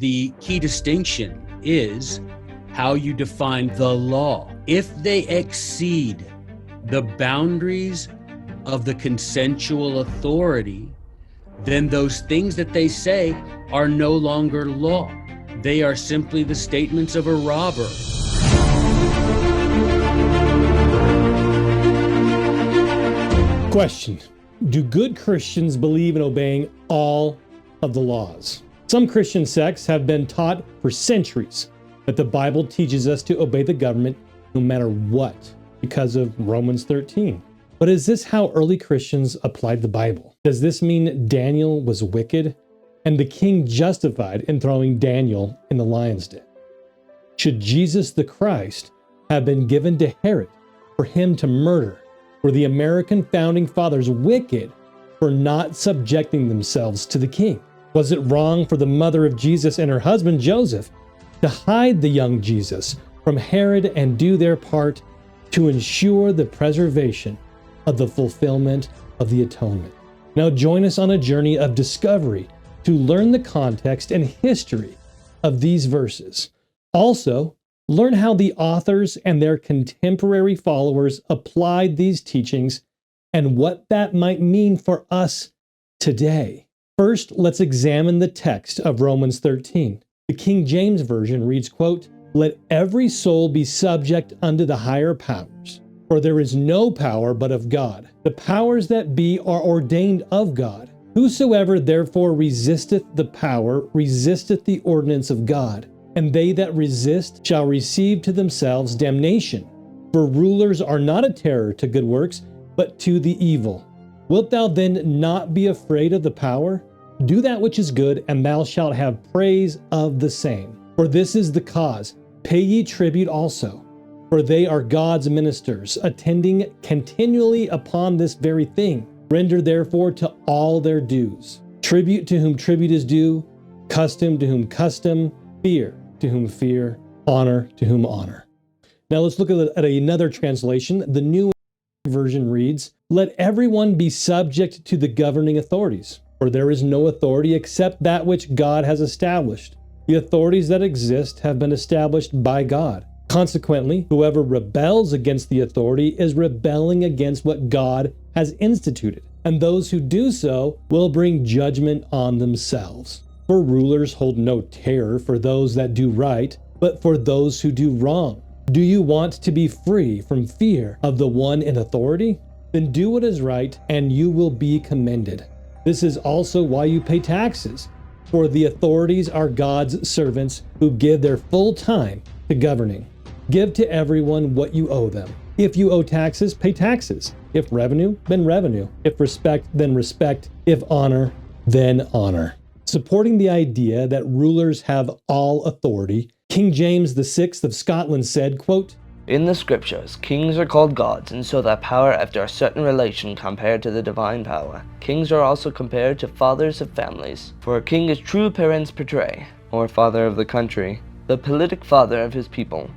the key distinction is how you define the law. If they exceed the boundaries of the consensual authority, then those things that they say are no longer law. They are simply the statements of a robber. Question: do good Christians believe in obeying all of the laws? Some Christian sects have been taught for centuries that the Bible teaches us to obey the government no matter what, because of Romans 13. But is this how early Christians applied the Bible? Does this mean Daniel was wicked and the king justified in throwing Daniel in the lion's den? Should Jesus the Christ have been given to Herod for him to murder? Were the American founding fathers wicked for not subjecting themselves to the king? Was it wrong for the mother of Jesus and her husband Joseph to hide the young Jesus from Herod and do their part to ensure the preservation of the fulfillment of the atonement? Now join us on a journey of discovery to learn the context and history of these verses. Also, learn how the authors and their contemporary followers applied these teachings and what that might mean for us today. First, let's examine the text of Romans 13. The King James Version reads, quote, "Let every soul be subject unto the higher powers, for there is no power but of God. The powers that be are ordained of God. Whosoever therefore resisteth the power resisteth the ordinance of God, and they that resist shall receive to themselves damnation. For rulers are not a terror to good works, but to the evil. Wilt thou then not be afraid of the power? Do that which is good, and thou shalt have praise of the same. For this is the cause. Pay ye tribute also, for they are God's ministers, attending continually upon this very thing. Render therefore to all their dues. Tribute to whom tribute is due, custom to whom custom, fear to whom fear, honor to whom honor." Now let's look at another translation. The New Version reads, "Let everyone be subject to the governing authorities, for there is no authority except that which God has established. The authorities that exist have been established by God. Consequently, whoever rebels against the authority is rebelling against what God has instituted, and those who do so will bring judgment on themselves. For rulers hold no terror for those that do right, but for those who do wrong. Do you want to be free from fear of the one in authority? Then do what is right, and you will be commended. This is also why you pay taxes, for the authorities are God's servants who give their full time to governing. Give to everyone what you owe them. If you owe taxes, pay taxes. If revenue, then revenue. If respect, then respect. If honor, then honor." Supporting the idea that rulers have all authority, King James VI of Scotland said, quote, "In the scriptures, kings are called gods, and so that power after a certain relation compared to the divine power. Kings are also compared to fathers of families. For a king is true parens patriae, or father of the country, the politic father of his people.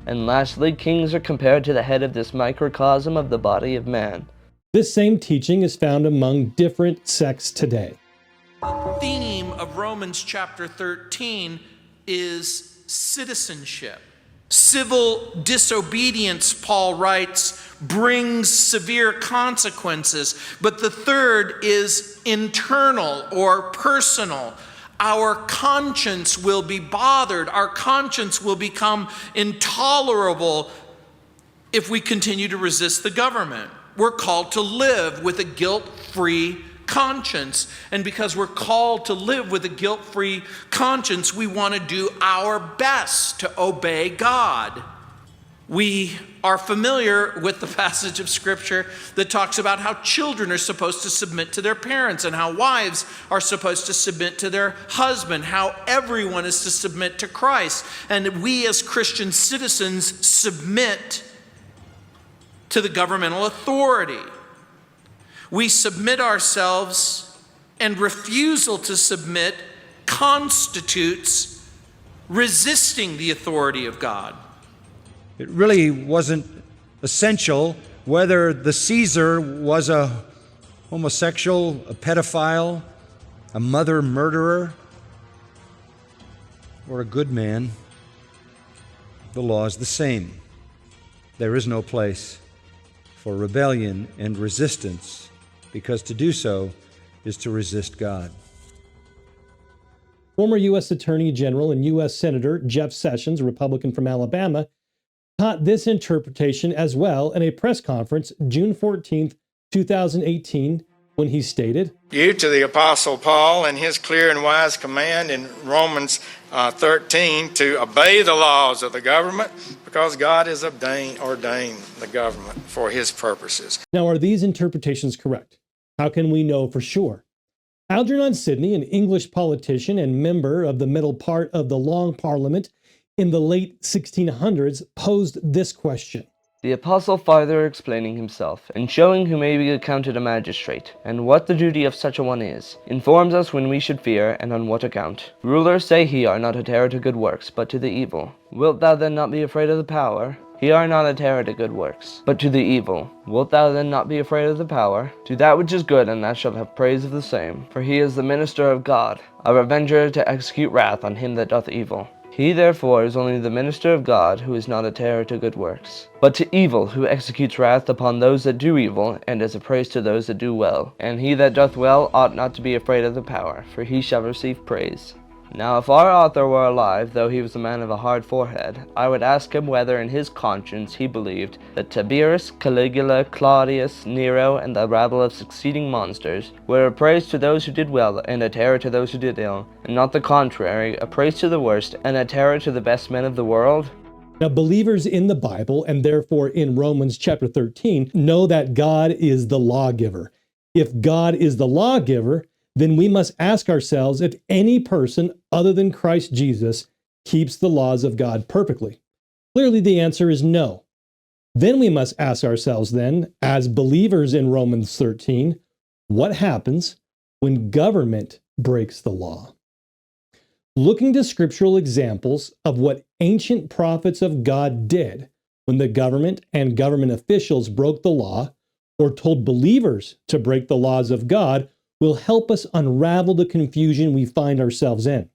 And lastly, kings are compared to the head of this microcosm of the body of man." This same teaching is found among different sects today. The theme of Romans chapter 13 is citizenship. Civil disobedience, Paul writes, brings severe consequences. But the third is internal or personal. Our conscience will be bothered. Our conscience will become intolerable if we continue to resist the government. We're called to live with a guilt-free conscience. And because we're called to live with a guilt-free conscience, we want to do our best to obey God. We are familiar with the passage of Scripture that talks about how children are supposed to submit to their parents and how wives are supposed to submit to their husband, how everyone is to submit to Christ. And we as Christian citizens submit to the governmental authority. We submit ourselves, and refusal to submit constitutes resisting the authority of God. It really wasn't essential whether the Caesar was a homosexual, a pedophile, a mother murderer. or a good man, the law is the same. There is no place for rebellion and resistance, because to do so is to resist God. Former U.S. Attorney General and U.S. Senator Jeff Sessions, a Republican from Alabama, taught this interpretation as well in a press conference June 14th, 2018, when he stated, Due to the Apostle Paul and his clear and wise command in Romans 13 to obey the laws of the government, because God has ordained the government for his purposes. Now, are these interpretations correct? How can we know for sure? Algernon Sidney, an English politician and member of the middle part of the Long Parliament in the late 1600s, posed this question. The apostle, farther explaining himself, and showing who may be accounted a magistrate, and what the duty of such a one is, informs us when we should fear, and on what account. Rulers, say he, are not a terror to good works, but to the evil. Wilt thou then not be afraid of the power? He are not a terror to good works, but to the evil. Wilt thou then not be afraid of the power? Do that which is good, and thou shalt have praise of the same. For he is the minister of God, a revenger to execute wrath on him that doth evil. He therefore is only the minister of God, who is not a terror to good works, but to evil, who executes wrath upon those that do evil, and is a praise to those that do well. And he that doth well ought not to be afraid of the power, for he shall receive praise. Now if our author were alive, though he was a man of a hard forehead, I would ask him whether in his conscience he believed that Tiberius, Caligula, Claudius, Nero, and the rabble of succeeding monsters were a praise to those who did well, and a terror to those who did ill, and not the contrary, a praise to the worst, and a terror to the best men of the world? Now, believers in the Bible, and therefore in Romans chapter 13, know that God is the lawgiver. If God is the lawgiver, then we must ask ourselves if any person other than Christ Jesus keeps the laws of God perfectly. Clearly, the answer is no. Then we must ask ourselves then, as believers in Romans 13, what happens when government breaks the law? Looking to scriptural examples of what ancient prophets of God did when the government and government officials broke the law or told believers to break the laws of God will help us unravel the confusion we find ourselves in.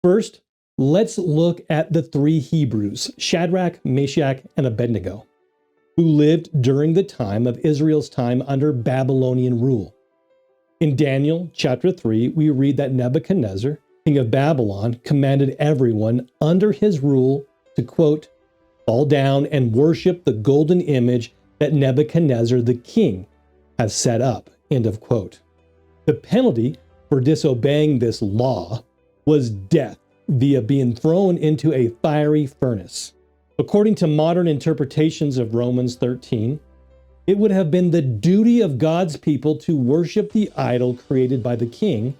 First, let's look at the three Hebrews, Shadrach, Meshach, and Abednego, who lived during the time of Israel's time under Babylonian rule. In Daniel chapter 3, we read that Nebuchadnezzar, king of Babylon, commanded everyone under his rule to, quote, fall down and worship the golden image that Nebuchadnezzar the king has set up, end of quote. The penalty for disobeying this law was death via being thrown into a fiery furnace. According to modern interpretations of Romans 13, it would have been the duty of God's people to worship the idol created by the king,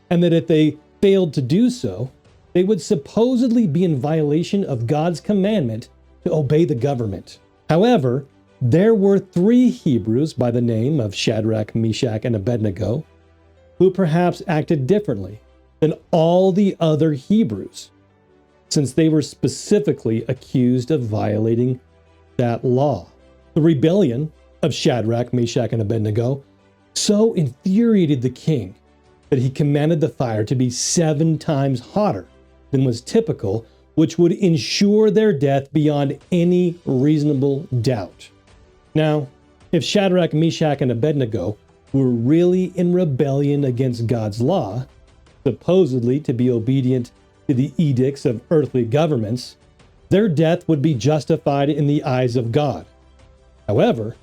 and that if they failed to do so, they would supposedly be in violation of God's commandment to obey the government. However, there were three Hebrews by the name of Shadrach, Meshach, and Abednego who perhaps acted differently than all the other Hebrews, since they were specifically accused of violating that law. The rebellion of Shadrach, Meshach, and Abednego so infuriated the king that he commanded the fire to be 7 times hotter than was typical, which would ensure their death beyond any reasonable doubt. Now, if Shadrach, Meshach, and Abednego were really in rebellion against God's law, supposedly to be obedient to the edicts of earthly governments, their death would be justified in the eyes of God. However,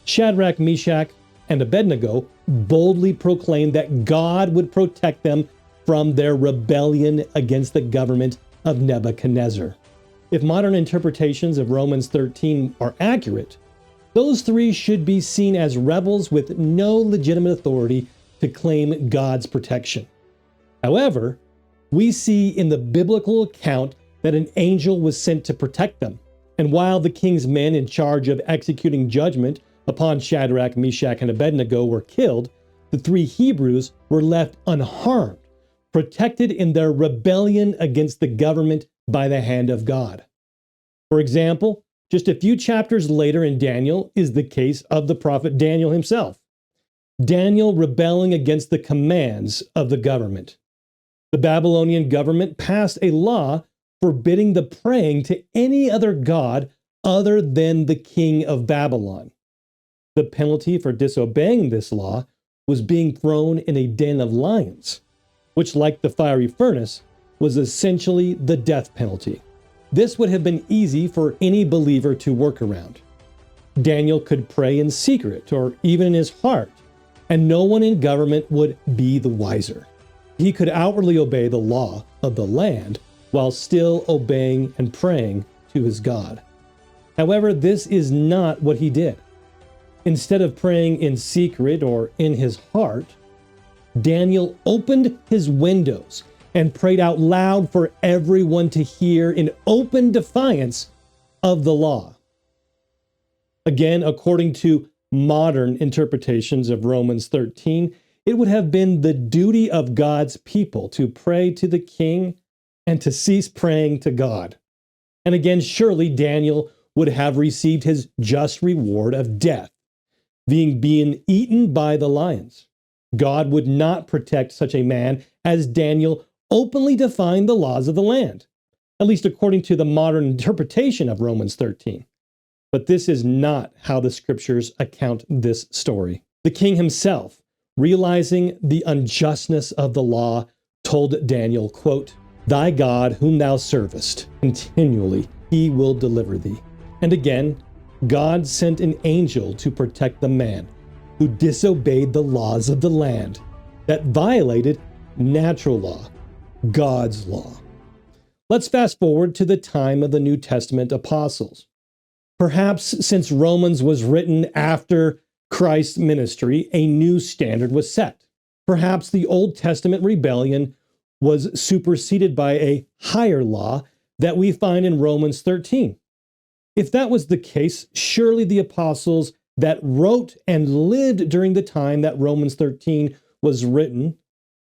Shadrach, Meshach, and Abednego boldly proclaimed that God would protect them from their rebellion against the government of Nebuchadnezzar. If modern interpretations of Romans 13 are accurate, those three should be seen as rebels with no legitimate authority to claim God's protection. However, we see in the biblical account that an angel was sent to protect them. And while the king's men in charge of executing judgment upon Shadrach, Meshach, and Abednego were killed, the three Hebrews were left unharmed, protected in their rebellion against the government by the hand of God. For example, just a few chapters later in Daniel is the case of the prophet Daniel himself. Daniel rebelling against the commands of the government. The Babylonian government passed a law forbidding the praying to any other god other than the king of Babylon. The penalty for disobeying this law was being thrown in a den of lions, which, like the fiery furnace, was essentially the death penalty. This would have been easy for any believer to work around. Daniel could pray in secret or even in his heart, and no one in government would be the wiser. He could outwardly obey the law of the land while still obeying and praying to his God. However, this is not what he did. Instead of praying in secret or in his heart, Daniel opened his windows and prayed out loud for everyone to hear in open defiance of the law. Again, according to modern interpretations of Romans 13, it would have been the duty of God's people to pray to the king and to cease praying to God. And again, surely Daniel would have received his just reward of death, being eaten by the lions. God would not protect such a man as Daniel openly defined the laws of the land, at least according to the modern interpretation of Romans 13. But this is not how the scriptures account this story. The king himself, realizing the unjustness of the law, told Daniel, quote, "Thy God whom thou servest, continually he will deliver thee." And again, God sent an angel to protect the man who disobeyed the laws of the land, that violated natural law, God's law. Let's fast forward to the time of the New Testament apostles. Perhaps since Romans was written after Christ's ministry, a new standard was set. Perhaps the Old Testament rebellion was superseded by a higher law that we find in Romans 13. If that was the case, surely the apostles that wrote and lived during the time that Romans 13 was written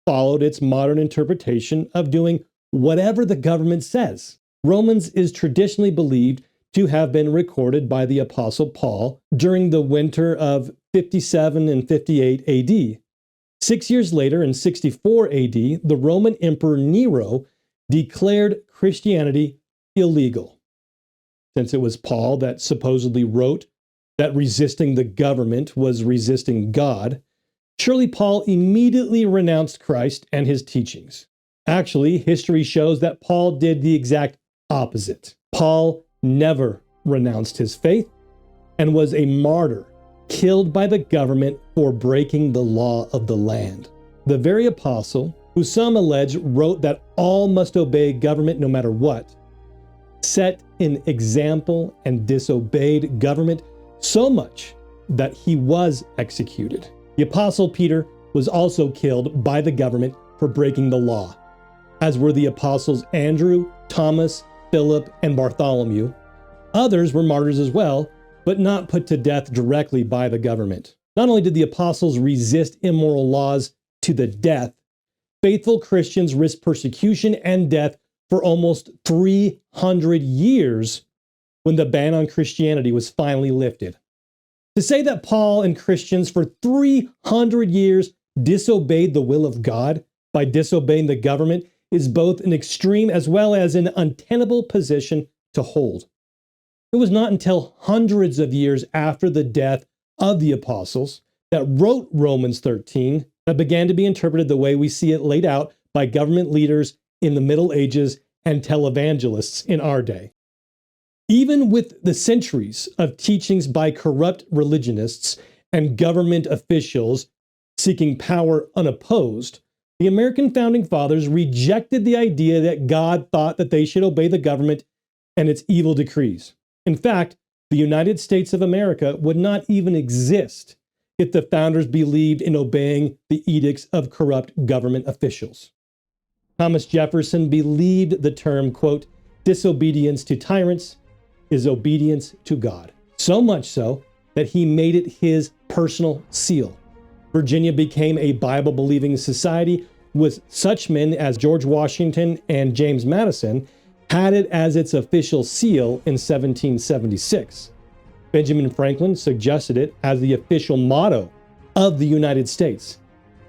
followed its modern interpretation of doing whatever the government says. Romans is traditionally believed to have been recorded by the Apostle Paul during the winter of 57 and 58 AD. 6 years later, in 64 AD, the Roman Emperor Nero declared Christianity illegal. Since it was Paul that supposedly wrote that resisting the government was resisting God, surely Paul immediately renounced Christ and his teachings. Actually, history shows that Paul did the exact opposite. Paul never renounced his faith and was a martyr, killed by the government for breaking the law of the land. The very apostle, who some allege wrote that all must obey government no matter what, set an example and disobeyed government so much that he was executed. The apostle Peter was also killed by the government for breaking the law, as were the apostles Andrew, Thomas, Philip, and Bartholomew. Others were martyrs as well, but not put to death directly by the government. Not only did the apostles resist immoral laws to the death, faithful Christians risked persecution and death for almost 300 years when the ban on Christianity was finally lifted. To say that Paul and Christians for 300 years disobeyed the will of God by disobeying the government is both an extreme as well as an untenable position to hold. It was not until hundreds of years after the death of the apostles that wrote Romans 13 that began to be interpreted the way we see it laid out by government leaders in the Middle Ages and televangelists in our day. Even with the centuries of teachings by corrupt religionists and government officials seeking power unopposed, the American founding fathers rejected the idea that God thought that they should obey the government and its evil decrees. In fact, the United States of America would not even exist if the founders believed in obeying the edicts of corrupt government officials. Thomas Jefferson believed the term, quote, "disobedience to tyrants is obedience to God." So much so that he made it his personal seal. Virginia became a Bible-believing society with such men as George Washington and James Madison had it as its official seal in 1776. Benjamin Franklin suggested it as the official motto of the United States.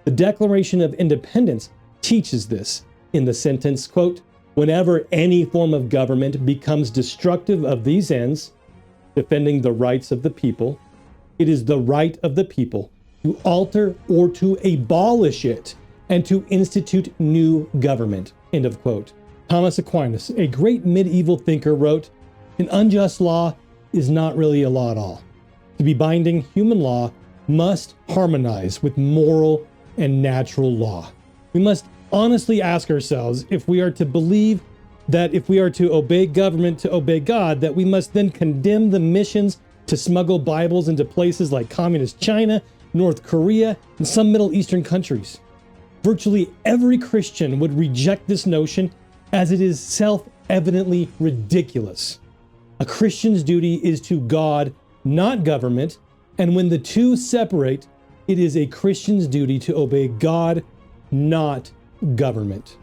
The Declaration of Independence teaches this, in the sentence, quote, "Whenever any form of government becomes destructive of these ends, defending the rights of the people, it is the right of the people to alter or to abolish it and to institute new government," end of quote. Thomas Aquinas, a great medieval thinker, wrote, "An unjust law is not really a law at all. To be binding, human law must harmonize with moral and natural law." We must honestly ask ourselves if we are to believe that if we are to obey government to obey God, that we must then condemn the missions to smuggle Bibles into places like communist China, North Korea, and some Middle Eastern countries. Virtually every Christian would reject this notion as it is self-evidently ridiculous. A Christian's duty is to God, not government, and when the two separate, it is a Christian's duty to obey God, not government.